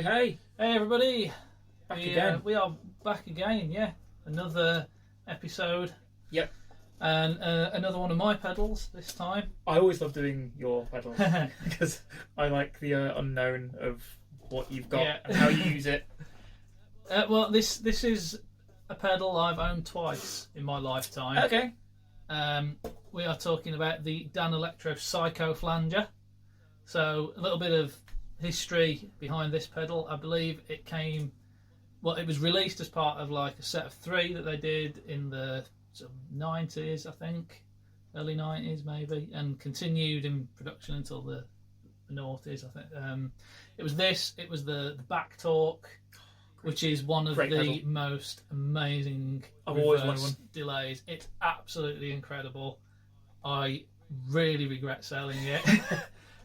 Hey, hey. Hey everybody. Back again. We are back again, yeah. Another episode. Yep. And another one of my pedals this time. I always love doing your pedals because I like the unknown of what you've got and how you use it. Well, this is a pedal I've owned twice in my lifetime. Okay. We are talking about the Danelectro Psycho Flanger. So a little bit of history behind this pedal. I believe it came, well, it was released as part of like a set of 3 that they did in the sort of 90s, I think, early 90s maybe, and continued in production until the noughties, I think. It was this, it was the back torque, which is one of Great the pedal. most amazing I've always wanted reverse one. delays. It's absolutely incredible. I really regret selling it.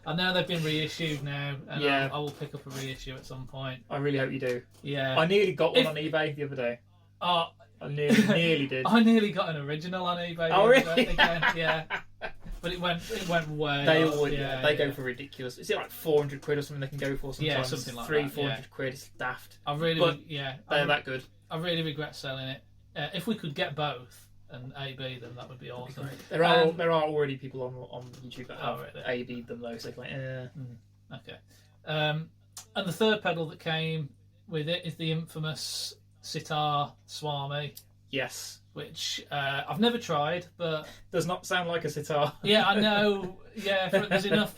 I know they've been reissued now, and Yeah. I will pick up a reissue at some point. I really hope you do. Yeah. I nearly got one on eBay the other day. Oh, I nearly did. I nearly got an original on eBay. Oh, the other really? day again, yeah. But it went way. They up. always, they go for ridiculous. Is it like 400 quid or something they can go for sometimes? Yeah, something like 300, that, 400 quid. It's daft. I really, But yeah. They're that good. I really regret selling it. If we could get both and AB them, that would be awesome. There are already people on YouTube that have really? AB'd them though, so it's like, Okay. And the third pedal that came with it is the infamous Sitar Swami, yes. which I've never tried, but Does not sound like a sitar. yeah, I know. Yeah, there's enough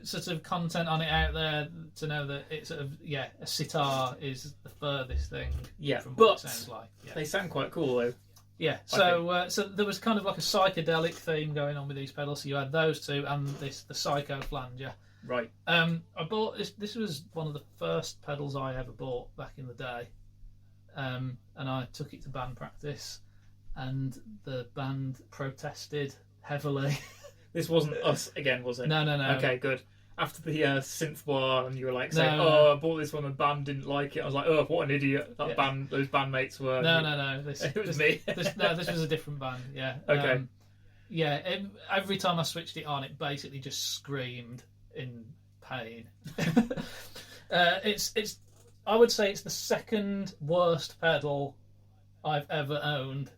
sort of content on it out there to know that it's sort of, a sitar is the furthest thing from what it sounds like. Yeah. They sound quite cool though. Yeah, so there was kind of like a psychedelic theme going on with these pedals. So you had those two and the Psycho Flanger. Right. I bought this. This was one of the first pedals I ever bought back in the day, and I took it to band practice, and the band protested heavily. This wasn't us again, was it? No. Okay, good. After the synth war, and you were like saying, No. I bought this one, the band didn't like it. I was like, oh, what an idiot those bandmates were. No. It was me. This was a different band. Yeah. Okay. Every time I switched it on, it basically just screamed in pain. It's. I would say it's the second worst pedal I've ever owned.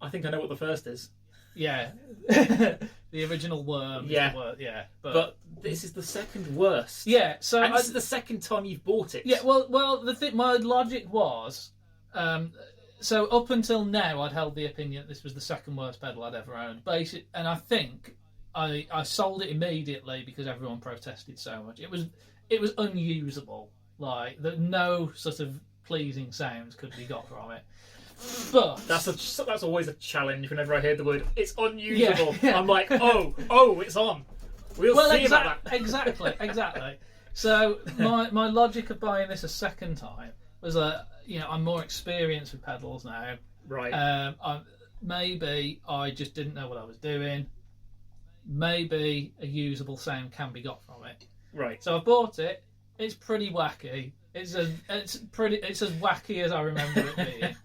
I think I know what the first is. Yeah, the original Worm. Yeah. Is the worst, yeah, But this is the second worst. yeah. So And this is the second time you've bought it. yeah. Well, the thing. My logic was, so up until now, I'd held the opinion that this was the second worst pedal I'd ever owned. And I think I sold it immediately because everyone protested so much. It was unusable. Like no sort of pleasing sounds could be got from it. But That's always a challenge whenever I hear the word it's unusable. Yeah. I'm like, oh, it's on. We'll see about that. Exactly. So my logic of buying this a second time was that I'm more experienced with pedals now. Right. Maybe I just didn't know what I was doing. Maybe a usable sound can be got from it. Right. So I bought it. It's pretty wacky. It's as wacky as I remember it being.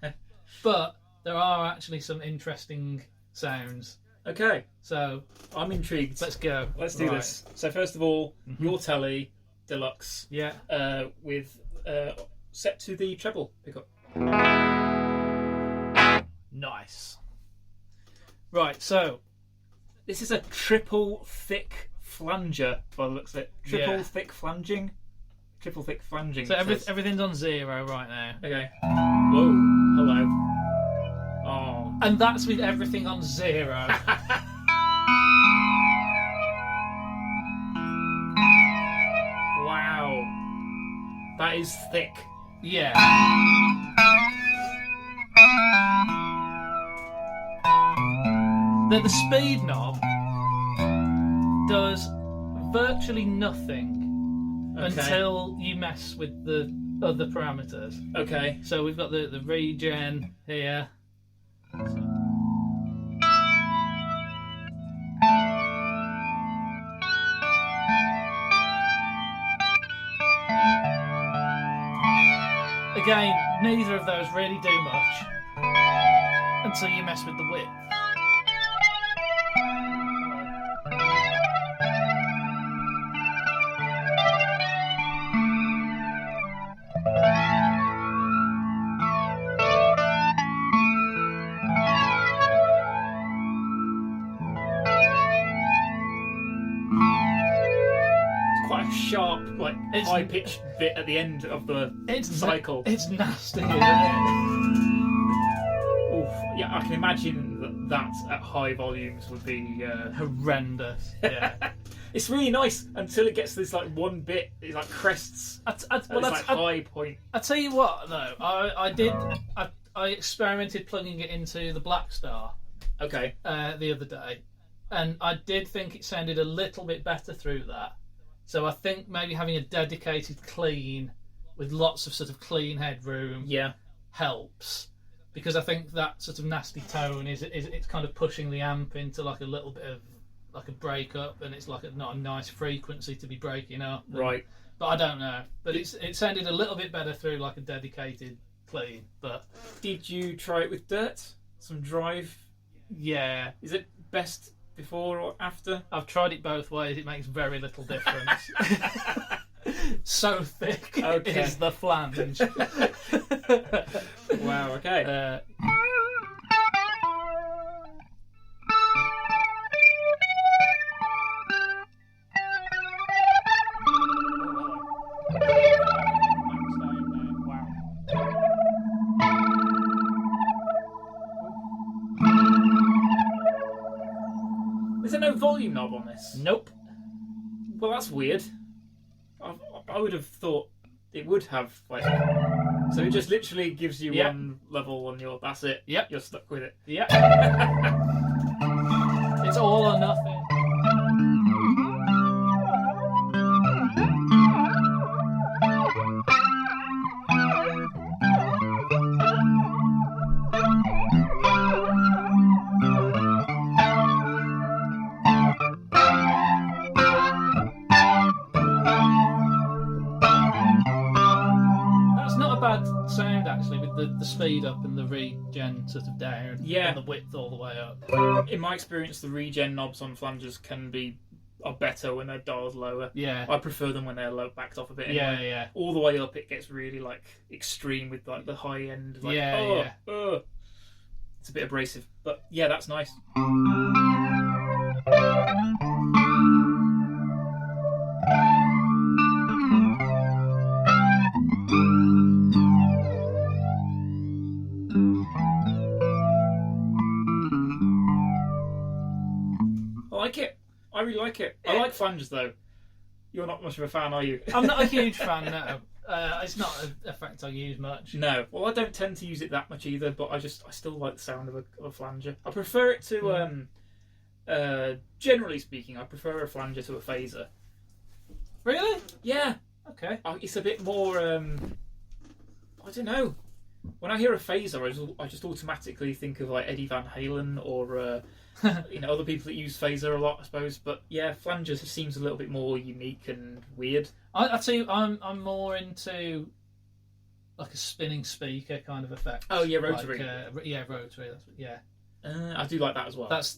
But there are actually some interesting sounds. Okay. So I'm intrigued. let's go. Let's do this. So first of all, your telly deluxe. Yeah. With set to the treble pickup. Nice. Right. So This is a triple thick flanger by the looks of it. Triple thick flanging. Triple thick flanging. So everything's on 0 right now. Okay. Whoa. Hello. Oh. And that's with everything on 0. Wow. That is thick. Yeah. The speed knob does virtually nothing until you mess with the other parameters. Okay. So we've got the regen here. Again, neither of those really do much until you mess with the width. sharp, like high pitched bit at the end of the cycle. It's nasty, isn't it? Oof. Yeah, I can imagine that at high volumes would be horrendous. Yeah. It's really nice until it gets to this like one bit, it like crests. High point. I tell you what, though, I experimented plugging it into the Black Star. Okay. The other day, and I did think it sounded a little bit better through that. So I think maybe having a dedicated clean with lots of sort of clean headroom, helps. Because I think that sort of nasty tone is it's kind of pushing the amp into like a little bit of like a break up, and it's like not a nice frequency to be breaking up. Right. But I don't know. But it sounded a little bit better through like a dedicated clean. But did you try it with dirt? Some drive? Yeah. Is it best before or after? I've tried it both ways. It makes very little difference. So thick is the flange. Wow, okay. Is there no volume knob on this? Nope. Well, that's weird. I would have thought it would have, like, so it just literally gives you one level on your. That's it. Yep. You're stuck with it. Yep. It's all or nothing. Sound actually with the speed up and the regen sort of down, and the width all the way up. In my experience, the regen knobs on flanges are better when they're dialed lower. Yeah, I prefer them when they're backed off a bit. Anyway. Yeah. All the way up, it gets really like extreme with like the high end. Like, it's a bit abrasive, but yeah, that's nice. I really like it. I like flanges though. You're not much of a fan, are you? I'm not a huge fan, no. It's not an effect I use much. No. Well, I don't tend to use it that much either, but I still like the sound of a flanger. I prefer it to, generally speaking, I prefer a flanger to a phaser. Really? Yeah. Okay. It's a bit more, I don't know. When I hear a phaser, I just automatically think of like Eddie Van Halen or other people that use phaser a lot, I suppose. But yeah, flanger seems a little bit more unique and weird. I tell you, I'm more into like a spinning speaker kind of effect. Oh yeah, rotary. Like, rotary. I do like that as well. That's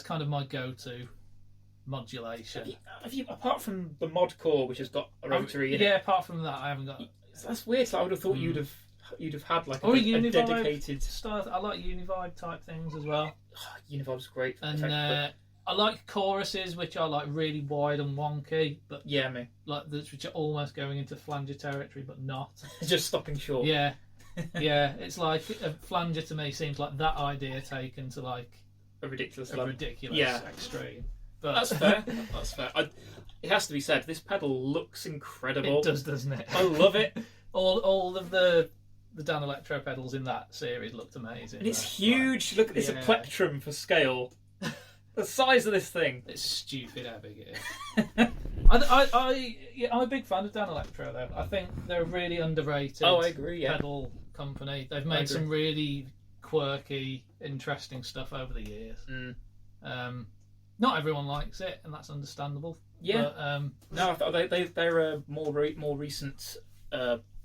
kind of my go-to modulation. Have you apart from the mod core, which has got a rotary in it? Yeah, apart from that, I haven't got. That's weird. So I would have thought you'd have had like a dedicated style. I like Univibe type things as well. Univibe's great. And I like choruses which are like really wide and wonky, but which are almost going into flanger territory, but not. Just stopping short. Yeah, yeah. It's like a flanger to me seems like that idea taken to like a ridiculous extreme. But that's fair. That's fair. It has to be said, this pedal looks incredible. It does, doesn't it? I love it. All of the Danelectro pedals in that series looked amazing. And it's huge. Look at this, a plectrum for scale. The size of this thing. It's stupid how big it is. I'm a big fan of Danelectro though. I think they're a really underrated pedal company. They've made some really quirky, interesting stuff over the years. Not everyone likes it, and that's understandable. Yeah. But, no, they're more recent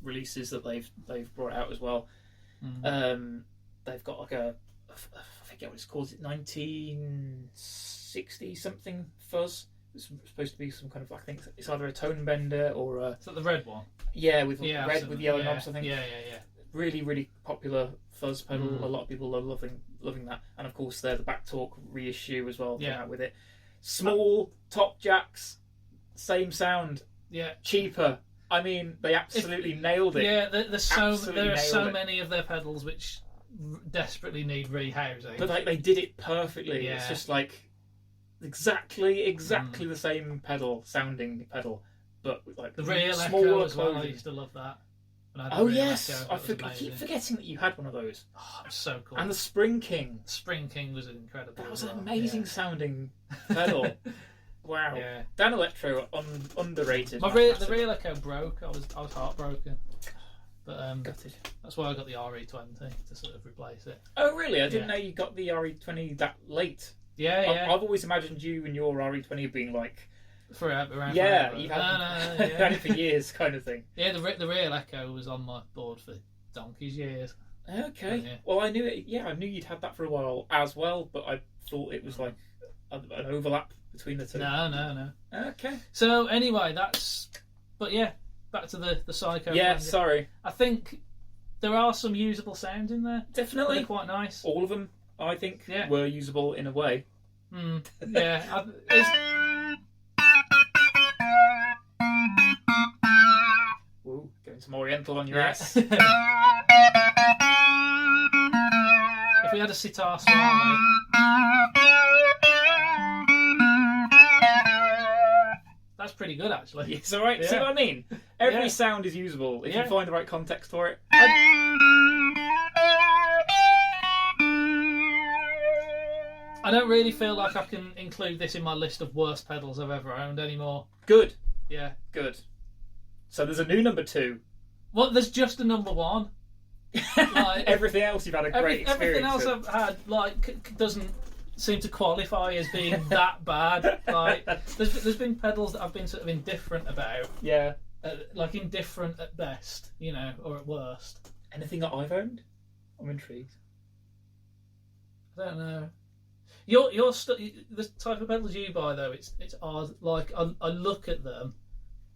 releases that they've brought out as well. They've got like I forget what it's called. Is it 1960 something fuzz? It's supposed to be some kind of, I think it's either a tone bender or a. Is that the red one? Yeah, with red with yellow knobs. I think. Yeah. Really, really popular fuzz pedal. A lot of people are loving that, and of course they're the Backtalk reissue as well. Out with it. Small top jacks, same sound. Yeah. cheaper. I mean, they absolutely nailed it. Yeah, there are so nailed it. many of their pedals which desperately need rehousing. But like they did it perfectly. Yeah. It's just like exactly the same sounding pedal, but with like the real smaller Echo as well. I clothing. used to love that. When I had the Oh real yes, Echo, I that was keep amazing. forgetting that you had one of those. Oh, it was so cool. And the Spring King. Spring King was incredible. That was as an well. amazing sounding pedal. Wow. Yeah. Danelectro underrated. The massively. real Echo broke. I was heartbroken. But Gutted. that's why I got the RE20 to sort of replace it. Oh really? I didn't know you got the RE20 that late. Yeah. I've always imagined you and your RE20 being like Around yeah, forever. you've had, No, you've had it for years, kind of thing. Yeah, the real Echo was on my board for donkey's years. Okay. Yeah. Well, I knew it. Yeah, I knew you'd had that for a while as well, but I thought it was like an overlap between the two. No. Okay. So anyway, but yeah, back to the Psycho. Yeah. Flanger. Sorry. I think there are some usable sounds in there. Definitely. They're quite nice. All of them, I think, Yeah. were usable in a way. Yeah. Ooh, going some Oriental on your Yeah. ass. If we had a sitar swami. That's pretty good, actually. It's alright. Yeah. See what I mean? Every Yeah. sound is usable if Yeah. you find the right context for it. I don't really feel like I can include this in my list of worst pedals I've ever owned anymore. Good. Yeah. Good. So there's a new number 2. Well, there's just a number 1. Like, Everything else you've had a great experience everything else with. I've had doesn't seem to qualify as being that bad. Like there's been pedals that I've been sort of indifferent about, Yeah. like indifferent at best, or at worst. Anything that I've owned? I'm intrigued. I don't know. The type of pedals you buy though, it's odd. Like I look at them,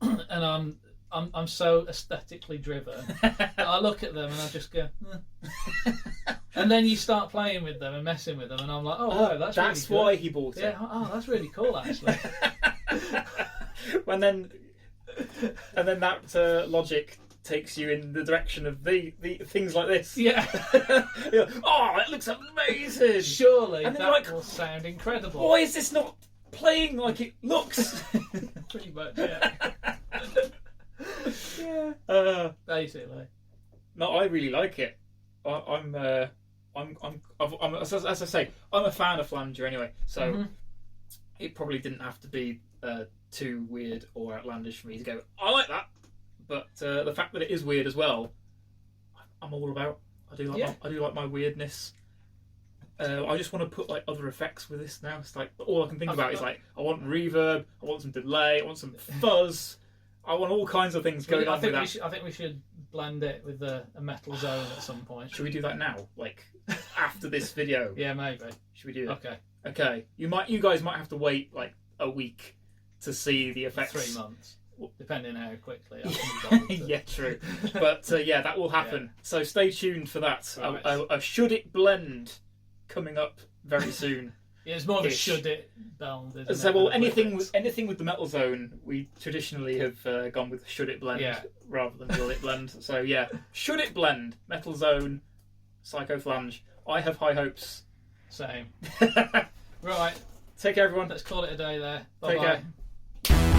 and I'm so aesthetically driven. That I look at them and I just go, and then you start playing with them and messing with them, and I'm like, oh, wow, that's really good. why he bought it. Yeah, oh, that's really cool, actually. And then that logic takes you in the direction of the things like this. Yeah. You're like, oh, it looks amazing. Surely And then that you're will sound incredible. Why is this not playing like it looks? Pretty much, yeah. Yeah. Basically. No, I really like it. I'm as I say, I'm a fan of flanger anyway. So it probably didn't have to be too weird or outlandish for me to go, I like that. But the fact that it is weird as well, I'm all about. I do like my weirdness. I just want to put like other effects with this now. It's like all I can think about is like I want reverb, I want some delay, I want some fuzz, I want all kinds of things going on with that. I think we should blend it with a metal zone at some point. Should we do that now? Like after this video? Yeah, maybe. Should we do that? Okay. Okay. You guys might have to wait like a week to see the effects. 3 months. Depending how quickly I can be Yeah, true. But yeah, that will happen. Yeah. So stay tuned for that. Right. A Should It Blend coming up very soon. Yeah, it's more of a Ish. should it blend. Isn't So it, well, than a anything quick with the metal zone, we traditionally have gone with Should It Blend Yeah. rather than Will It Blend. So yeah, Should It Blend, Metal Zone, Psycho Flange. I have high hopes. Same. Right. Take care, everyone. Let's call it a day there. Bye Take bye. care.